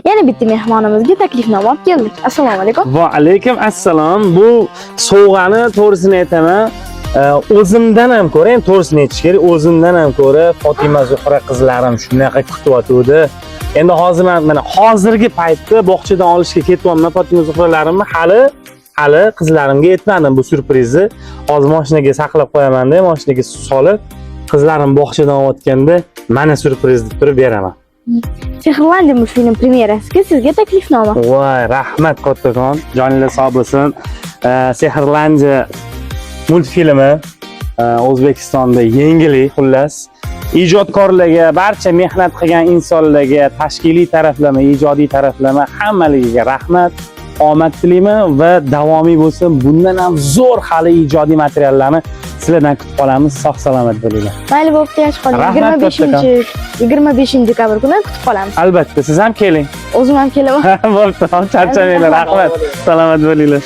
Yana bitta mehmonimizga taklifnoma olib keldik. Assalomu alaykum. Va alaykum assalom. Bu sovg'ani to'g'risini aytaman. O'zimdan ham ko'ra, ham to'g'risini aytish kerak, o'zimdan ham ko'ra Fotima Zuhra qizlarim shunaqa kutyotgandi. Endi hozir mana hozirgi paytda bog'chadan olishga ketyapman Fotima Zuhralarimni hali qizlarimga aytmadim bu syurprizni. Hozir mashinaga saqlab qo'yaman-da, mashinaga solib, qizlarim bog'chadan olayotganda mana syurpriz deb turib beraman. Sehrlandiya multfilm premyerasiga sizga taklifnoma. Voy, rahmat kattakon. Joningiz sog' bo'lsin. Sehrlandiya multfilmi O'zbekistonda yangilik xullas. Ijodkorlarga, barcha mehnat qilgan insonlarga, tashkiliy taraflama, ijodiy taraflama hammaligiga rahmat. Omad tilayman va davomiy bo'lsin. Bundan ham zo'r hali ijodiy materiallarni sizlardan kutib qolamiz. Sog' salomat bo'linglar. Mayli bo'pti, yaxshi qoling. 25 dekabr kuni kutib qolamiz. Albatta, siz ham keling. O'zim ham kelaman. Bo'pti, charchamanglar, rahmat. Salomat bo'linglar.